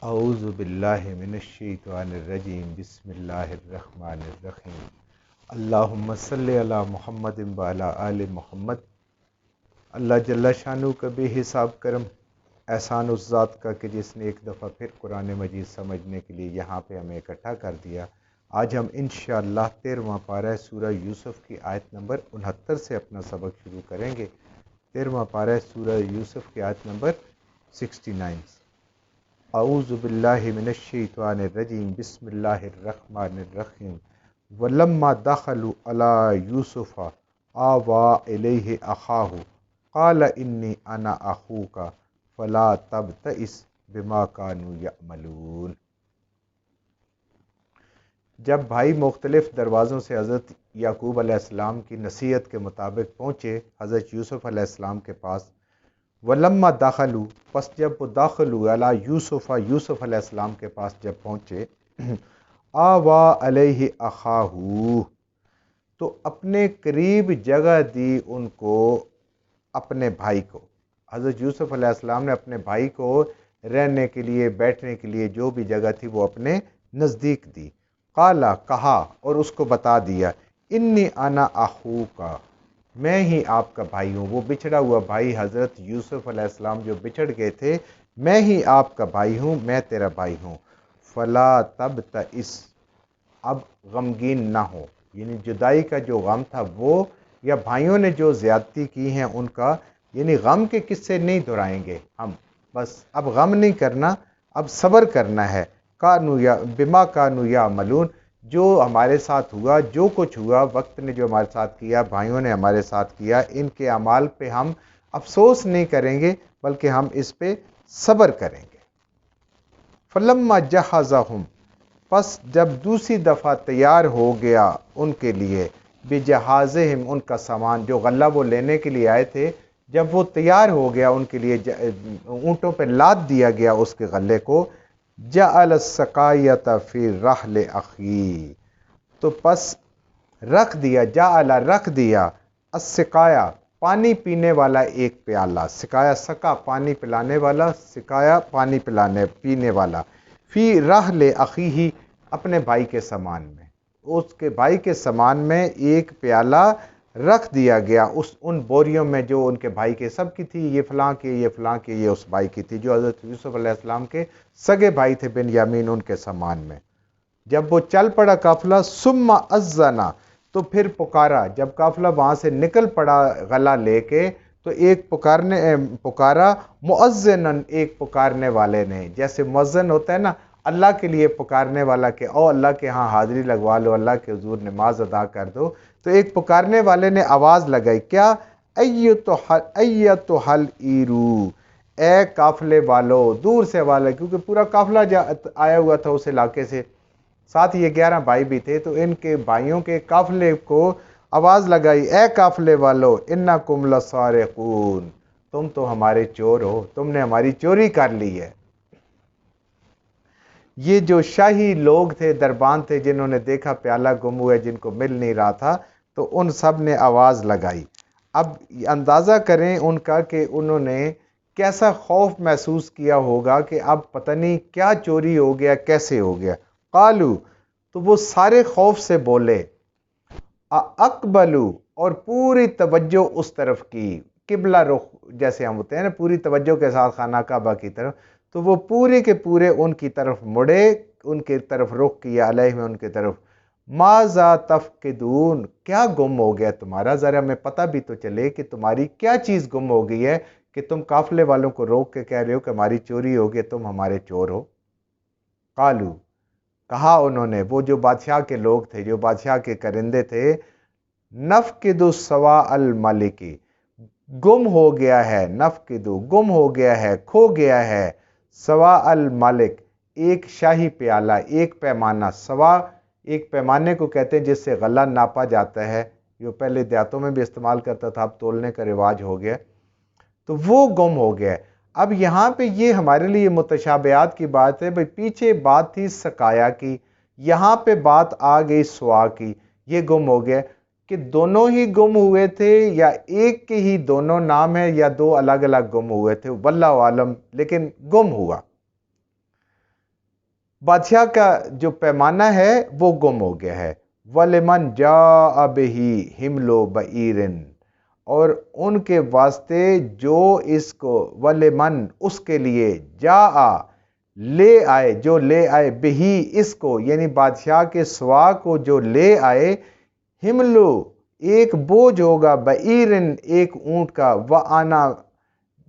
اعوذ باللہ من الشیطان الرجیم بسم اللہ الرحمن الرحیم اللہم صلی علی محمد وعلی آل محمد۔ اللہ جل شانہ کا بے حساب کرم احسان اس ذات کا کہ جس نے ایک دفعہ پھر قرآن مجید سمجھنے کے لیے یہاں پہ ہمیں اکٹھا کر دیا۔ آج ہم انشاءاللہ 13واں پارہ سورہ یوسف کی آیت نمبر 69 سے اپنا سبق شروع کریں گے۔ 13واں پارہ سورہ یوسف کی آیت نمبر 69۔ اعوذ باللہ من الشیطان الرجیم بسم اللہ الرحمن الرحیم ولما دخلوا علی یوسف آوى الیہ اخاہ قال انی انا اخوک فلا تبتئس بما كانوا یعملون۔ جب بھائی مختلف دروازوں سے حضرت یعقوب علیہ السلام کی نصیحت کے مطابق پہنچے حضرت یوسف علیہ السلام کے پاس، ولما داخلوا، پس جب وہ داخل ہوئے علی یوسف علیہ السلام کے پاس جب پہنچے، آوا علیہ اخاہ، تو اپنے قریب جگہ دی ان کو اپنے بھائی کو۔ حضرت یوسف علیہ السلام نے اپنے بھائی کو رہنے کے لیے بیٹھنے کے لیے جو بھی جگہ تھی وہ اپنے نزدیک دی۔ قالا، کہا اور اس کو بتا دیا، انی انا اخوکا، میں ہی آپ کا بھائی ہوں۔ وہ بچھڑا ہوا بھائی حضرت یوسف علیہ السلام جو بچھڑ گئے تھے، میں ہی آپ کا بھائی ہوں، میں تیرا بھائی ہوں۔ فلا تبتئس، اب غمگین نہ ہو، یعنی جدائی کا جو غم تھا وہ، یا بھائیوں نے جو زیادتی کی ہیں ان کا، یعنی غم کے قصے نہیں دہرائیں گے ہم، بس اب غم نہیں کرنا، اب صبر کرنا ہے۔ بما کانوا یعملون، جو ہمارے ساتھ ہوا، جو کچھ ہوا، وقت نے جو ہمارے ساتھ کیا، بھائیوں نے ہمارے ساتھ کیا، ان کے اعمال پہ ہم افسوس نہیں کریں گے بلکہ ہم اس پہ صبر کریں گے۔ فلما جہزہم، پس جب دوسری دفعہ تیار ہو گیا ان کے لیے، بجہازہم، ان کا سامان جو غلہ وہ لینے کے لیے آئے تھے، جب وہ تیار ہو گیا ان کے لیے، اونٹوں پہ لاد دیا گیا اس کے غلے کو، جعل السقایۃ فی رحل اخی، تو پس رکھ دیا، جعل رکھ دیا، السقایا پانی پینے والا ایک پیالہ، سقایا سقا پانی پلانے والا، سقایا پانی پینے والا، فی رحل اخیہ اپنے بھائی کے سامان میں، اس کے بھائی کے سامان میں ایک پیالہ رکھ دیا گیا، ان بوریوں میں جو ان کے بھائی کے سب کی تھی، یہ فلاں کی، یہ فلاں کی، یہ اس بھائی کی تھی جو حضرت یوسف علیہ السلام کے سگے بھائی تھے بنیامین، ان کے سامان میں۔ جب وہ چل پڑا قافلہ، ثم اذن، تو پھر پکارا، جب قافلہ وہاں سے نکل پڑا غلہ لے کے، تو ایک پکارا مؤذنن، ایک پکارنے والے نے، جیسے مؤذن ہوتا ہے نا اللہ کے لیے پکارنے والا، کہ او اللہ کے ہاں حاضری لگوا لو، اللہ کے حضور نماز ادا کر دو، تو ایک پکارنے والے نے آواز لگائی، کیا؟ ایتھل ایرو، اے قافلے والو، دور سے آواز لگی کیونکہ پورا قافلہ آیا ہوا تھا اس علاقے سے، ساتھ یہ 11 بھائی بھی تھے، تو ان کے بھائیوں کے قافلے کو آواز لگائی، اے قافلے والو، انکم لسارقون، تم تو ہمارے چور ہو، تم نے ہماری چوری کر لی ہے۔ یہ جو شاہی لوگ تھے، دربان تھے، جنہوں نے دیکھا پیالہ گم ہوا ہے، جن کو مل نہیں رہا تھا، تو ان سب نے آواز لگائی۔ اب اندازہ کریں ان کا کہ انہوں نے کیسا خوف محسوس کیا ہوگا کہ اب پتہ نہیں کیا چوری ہو گیا، کیسے ہو گیا۔ قالو، تو وہ سارے خوف سے بولے، اقبلو، اور پوری توجہ اس طرف کی، قبلہ رخ جیسے ہم ہوتے ہیں نا، پوری توجہ کے ساتھ خانہ کعبہ کی طرف، تو وہ پورے کے پورے ان کی طرف مڑے، ان کی طرف رخ کیا، علیہ میں ان کی طرف، ماذا تفقدون، کیا گم ہو گیا تمہارا، ذرا ہمیں پتہ بھی تو چلے کہ تمہاری کیا چیز گم ہو گئی ہے کہ تم قافلے والوں کو روک کے کہہ رہے ہو کہ ہماری چوری ہو گئی، تم ہمارے چور ہو۔ قالو، کہا انہوں نے، وہ جو بادشاہ کے لوگ تھے، جو بادشاہ کے کرندے تھے، نفقد سواء الملک، گم ہو گیا ہے، نفقد گم ہو گیا ہے، کھو گیا ہے، سواء الملک ایک شاہی پیالہ، ایک پیمانہ، سوا ایک پیمانے کو کہتے ہیں جس سے غلہ ناپا جاتا ہے، جو پہلے دیہاتوں میں بھی استعمال کرتا تھا، اب تولنے کا رواج ہو گیا، تو وہ گم ہو گیا۔ اب یہاں پہ یہ ہمارے لیے متشابہات کی بات ہے، بھئی پیچھے بات تھی سقایا کی، یہاں پہ بات آ گئی سوا کی، یہ گم ہو گیا، کہ دونوں ہی گم ہوئے تھے یا ایک کے ہی دونوں نام ہے یا دو الگ الگ گم ہوئے تھے، واللہ عالم، لیکن گم ہوا۔ بادشاہ کا جو پیمانہ ہے وہ گم ہو گیا ہے۔ وَلِمَنْ جَاءَ بِهِ حِمْلُ بَعِیرٍ، اور ان کے واسطے جو اس کو، وَلِمَنْ اس کے لیے، جَاءَ لے آئے، جو لے آئے، بہی اس کو یعنی بادشاہ کے سوا کو جو لے آئے، حملو ایک بوجھ ہوگا، بعیرن ایک اونٹ کا، وَأَنَا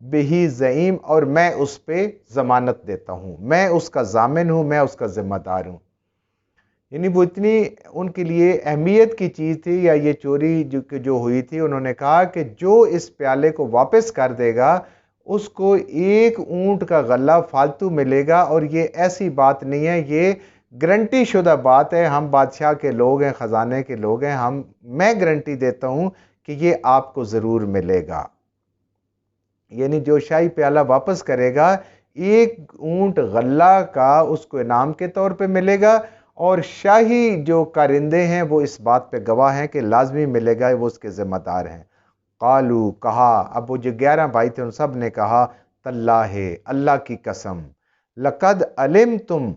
بہی زعیم اور میں اس پہ ضمانت دیتا ہوں، میں اس کا ضامن ہوں، میں اس کا ذمہ دار ہوں۔ یعنی وہ اتنی ان کے لیے اہمیت کی چیز تھی، یا یہ چوری جو ہوئی تھی، انہوں نے کہا کہ جو اس پیالے کو واپس کر دے گا اس کو ایک اونٹ کا غلہ فالتو ملے گا، اور یہ ایسی بات نہیں ہے، یہ گارنٹی شدہ بات ہے، ہم بادشاہ کے لوگ ہیں، خزانے کے لوگ ہیں، میں گارنٹی دیتا ہوں کہ یہ آپ کو ضرور ملے گا۔ یعنی جو شاہی پیالہ واپس کرے گا، ایک اونٹ غلہ کا اس کو انعام کے طور پہ ملے گا، اور شاہی جو کارندے ہیں وہ اس بات پہ گواہ ہیں کہ لازمی ملے گا، وہ اس کے ذمہ دار ہیں۔ قالو کہا، اب وہ جو 11 بھائی تھے ان سب نے کہا، تاللہ اللہ کی قسم، لقد علمتم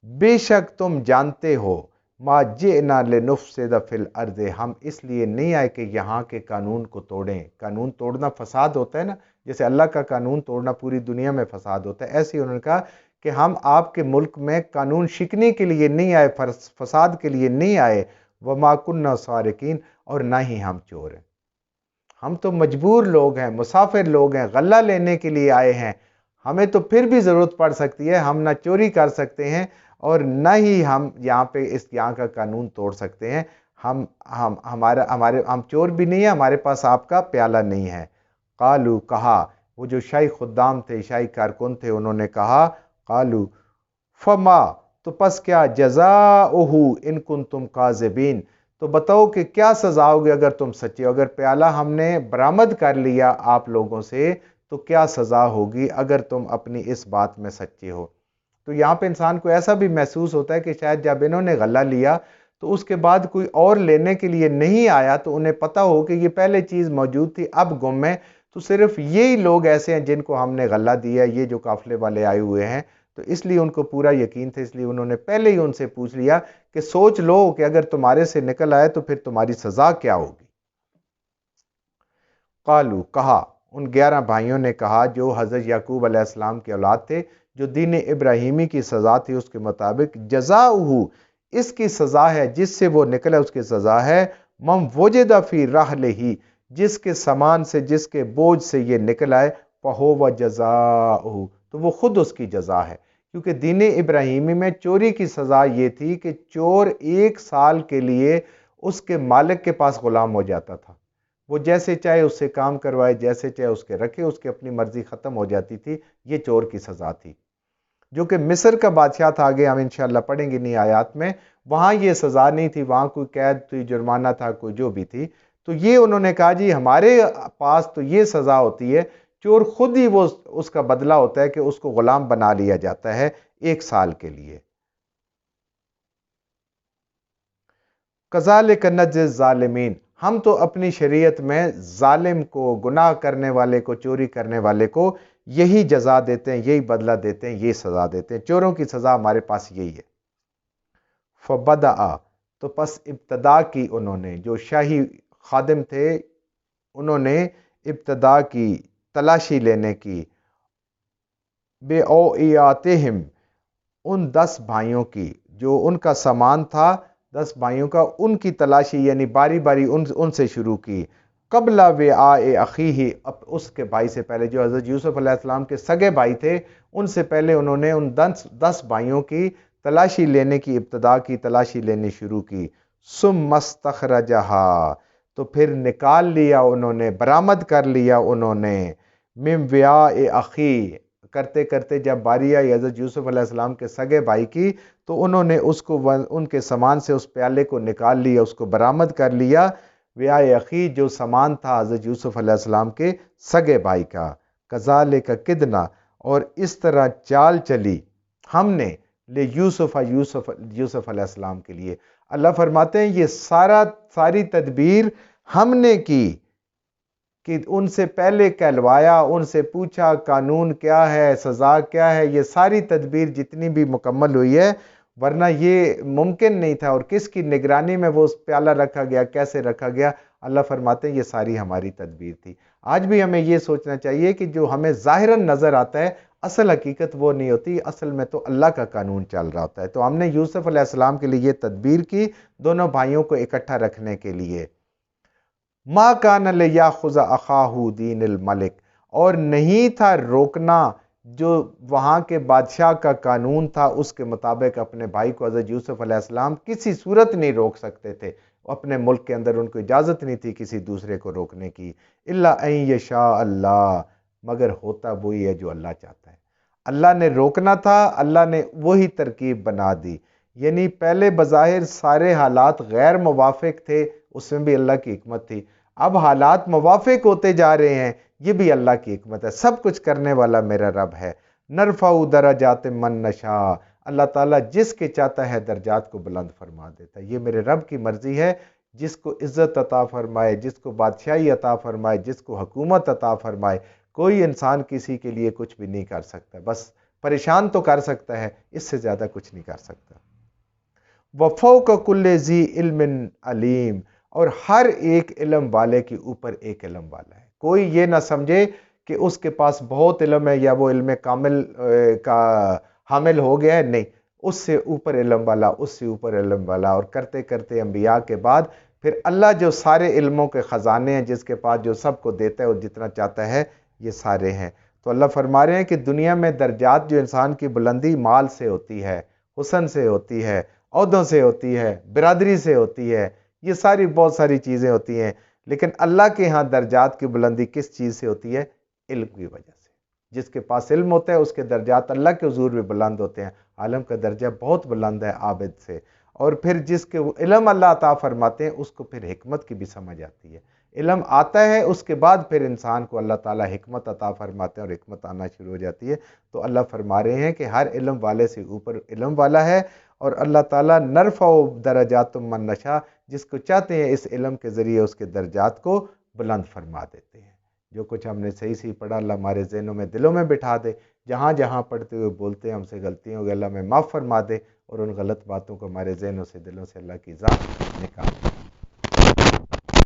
بے شک تم جانتے ہو، ما جئنا لنفسد فی الارض ہم اس لیے نہیں آئے کہ یہاں کے قانون کو توڑیں۔ قانون توڑنا فساد ہوتا ہے نا، جیسے اللہ کا قانون توڑنا پوری دنیا میں فساد ہوتا ہے، ایسے ہی انہوں نے کہا کہ ہم آپ کے ملک میں قانون شکنی کے لیے نہیں آئے، فساد کے لیے نہیں آئے، وما کننا سارقین اور نہ ہی ہم چور ہیں، ہم تو مجبور لوگ ہیں، مسافر لوگ ہیں، غلہ لینے کے لیے آئے ہیں، ہمیں تو پھر بھی ضرورت پڑ سکتی ہے، ہم نہ چوری کر سکتے ہیں اور نہ ہی ہم یہاں پہ یہاں کا قانون توڑ سکتے ہیں، ہم چور بھی نہیں ہیں، ہمارے پاس آپ کا پیالہ نہیں ہے۔ قالو کہا، وہ جو شاہی خدام تھے، شاہی کارکن تھے، انہوں نے کہا، قالو فما تو پس کیا، جزاؤہ ان کنتم کاذبین تو بتاؤ کہ کیا سزا ہوگی اگر تم سچے ہو، اگر پیالہ ہم نے برآمد کر لیا آپ لوگوں سے تو کیا سزا ہوگی اگر تم اپنی اس بات میں سچے ہو۔ تو یہاں پہ انسان کو ایسا بھی محسوس ہوتا ہے کہ شاید جب انہوں نے غلہ لیا تو اس کے بعد کوئی اور لینے کے لیے نہیں آیا، تو انہیں پتہ ہو کہ یہ پہلے چیز موجود تھی اب گم ہے، تو صرف یہی لوگ ایسے ہیں جن کو ہم نے غلہ دیا، یہ جو قافلے والے آئے ہوئے ہیں، تو اس لیے ان کو پورا یقین تھا، اس لیے انہوں نے پہلے ہی ان سے پوچھ لیا کہ سوچ لو کہ اگر تمہارے سے نکل آئے تو پھر تمہاری سزا کیا ہوگی۔ قالو کہا، ان 11 بھائیوں نے کہا جو حضرت یعقوب علیہ السلام کے اولاد تھے، جو دین ابراہیمی کی سزا تھی اس کے مطابق، جزاؤہ اس کی سزا ہے، جس سے وہ نکلے اس کی سزا ہے، من وجد فی رحلہ جس کے سامان سے، جس کے بوجھ سے یہ نکل آئے، فہو جزاؤہ تو وہ خود اس کی جزا ہے، کیونکہ دین ابراہیمی میں چوری کی سزا یہ تھی کہ چور 1 سال کے لیے اس کے مالک کے پاس غلام ہو جاتا تھا، وہ جیسے چاہے اس سے کام کروائے، جیسے چاہے اس کے رکھے، اس کی اپنی مرضی ختم ہو جاتی تھی، یہ چور کی سزا تھی۔ جو کہ مصر کا بادشاہ تھا، آگے ہم انشاءاللہ پڑھیں گے نہیں آیات میں، وہاں یہ سزا نہیں تھی، وہاں کوئی قید تھی، جرمانہ تھا، کوئی جو بھی تھی، تو یہ انہوں نے کہا جی ہمارے پاس تو یہ سزا ہوتی ہے، چور خود ہی وہ اس کا بدلہ ہوتا ہے کہ اس کو غلام بنا لیا جاتا ہے 1 سال کے لیے۔ کذالک نجزی الظالمین ہم تو اپنی شریعت میں ظالم کو، گناہ کرنے والے کو، چوری کرنے والے کو یہی جزا دیتے ہیں، یہی بدلہ دیتے ہیں، یہی سزا دیتے ہیں، چوروں کی سزا ہمارے پاس یہی ہے۔ فبدأ تو پس ابتدا کی انہوں نے، جو شاہی خادم تھے انہوں نے ابتدا کی، تلاشی لینے کی، بے اوعیاتہم ان 10 بھائیوں کی، جو ان کا سامان تھا 10 بھائیوں کا، ان کی تلاشی یعنی باری باری ان سے شروع کی، قبل وعاء اخیہ اس کے بھائی سے پہلے، جو حضرت یوسف علیہ السلام کے سگے بھائی تھے ان سے پہلے انہوں نے ان 10 بھائیوں کی تلاشی لینے کی ابتدا کی، تلاشی لینی شروع کی، ثم استخرجہا تو پھر نکال لیا انہوں نے، برآمد کر لیا انہوں نے، من وعاء اخیہ کرتے کرتے جب باری آئی حضرت یوسف علیہ السلام کے سگے بھائی کی تو انہوں نے اس کو ان کے سامان سے اس پیالے کو نکال لیا، اس کو برآمد کر لیا، وعاء اخی جو سامان تھا حضرت یوسف علیہ السلام کے سگے بھائی کا، کذالک کدنا اور اس طرح چال چلی ہم نے یوسف علیہ السلام کے لیے۔ اللہ فرماتے ہیں یہ ساری تدبیر ہم نے کی کہ ان سے پہلے کہلوایا، ان سے پوچھا قانون کیا ہے، سزا کیا ہے، یہ ساری تدبیر جتنی بھی مکمل ہوئی ہے، ورنہ یہ ممکن نہیں تھا۔ اور کس کی نگرانی میں وہ پیالہ رکھا گیا، کیسے رکھا گیا، اللہ فرماتے ہیں یہ ساری ہماری تدبیر تھی۔ آج بھی ہمیں یہ سوچنا چاہیے کہ جو ہمیں ظاہراً نظر آتا ہے، اصل حقیقت وہ نہیں ہوتی، اصل میں تو اللہ کا قانون چل رہا ہوتا ہے۔ تو ہم نے یوسف علیہ السلام کے لیے یہ تدبیر کی، دونوں بھائیوں کو اکٹھا رکھنے کے لیے۔ ما کان لیاخذ اخاہ دین الملک، اور نہیں تھا روکنا جو وہاں کے بادشاہ کا قانون تھا اس کے مطابق اپنے بھائی کو۔ حضرت یوسف علیہ السلام کسی صورت نہیں روک سکتے تھے، اپنے ملک کے اندر ان کو اجازت نہیں تھی کسی دوسرے کو روکنے کی۔ الا ان یشاء اللہ، مگر ہوتا وہی ہے جو اللہ چاہتا ہے۔ اللہ نے روکنا تھا، اللہ نے وہی ترکیب بنا دی۔ یعنی پہلے بظاہر سارے حالات غیر موافق تھے، اس میں بھی اللہ کی حکمت تھی۔ اب حالات موافق ہوتے جا رہے ہیں، یہ بھی اللہ کی حکمت ہے۔ سب کچھ کرنے والا میرا رب ہے۔ نرفع درجات من نشاء، اللہ تعالیٰ جس کے چاہتا ہے درجات کو بلند فرما دیتا ہے۔ یہ میرے رب کی مرضی ہے، جس کو عزت عطا فرمائے، جس کو بادشاہی عطا فرمائے، جس کو حکومت عطا فرمائے۔ کوئی انسان کسی کے لیے کچھ بھی نہیں کر سکتا، بس پریشان تو کر سکتا ہے، اس سے زیادہ کچھ نہیں کر سکتا۔ وفوق کل ذی علم علیم، اور ہر ایک علم والے کے اوپر ایک علم والا ہے۔ کوئی یہ نہ سمجھے کہ اس کے پاس بہت علم ہے یا وہ علم کامل کا حامل ہو گیا ہے، نہیں، اس سے اوپر علم والا، اس سے اوپر علم والا۔ اور کرتے کرتے انبیاء کے بعد پھر اللہ جو سارے علموں کے خزانے ہیں، جس کے پاس جو سب کو دیتا ہے اور جتنا چاہتا ہے، یہ سارے ہیں۔ تو اللہ فرما رہے ہیں کہ دنیا میں درجات جو انسان کی بلندی مال سے ہوتی ہے، حسن سے ہوتی ہے، عہدوں سے ہوتی ہے، برادری سے ہوتی ہے، یہ ساری بہت ساری چیزیں ہوتی ہیں، لیکن اللہ کے ہاں درجات کی بلندی کس چیز سے ہوتی ہے؟ علم کی وجہ سے۔ جس کے پاس علم ہوتا ہے اس کے درجات اللہ کے حضور میں بلند ہوتے ہیں۔ عالم کا درجہ بہت بلند ہے عابد سے۔ اور پھر جس کے علم اللہ عطا فرماتے ہیں اس کو پھر حکمت کی بھی سمجھ آتی ہے۔ علم آتا ہے، اس کے بعد پھر انسان کو اللہ تعالیٰ حکمت عطا فرماتے ہیں اور حکمت آنا شروع ہو جاتی ہے۔ تو اللہ فرما رہے ہیں کہ ہر علم والے سے اوپر علم والا ہے، اور اللہ تعالیٰ نرفع درجات من نشاء، جس کو چاہتے ہیں اس علم کے ذریعے اس کے درجات کو بلند فرما دیتے ہیں۔ جو کچھ ہم نے صحیح پڑھا اللہ ہمارے ذہنوں میں، دلوں میں بٹھا دے۔ جہاں جہاں پڑھتے ہوئے بولتے ہیں ہم سے غلطیاں ہو گئی، اللہ میں معاف فرما دے، اور ان غلط باتوں کو ہمارے ذہنوں سے، دلوں سے اللہ کی ذات نکال دے۔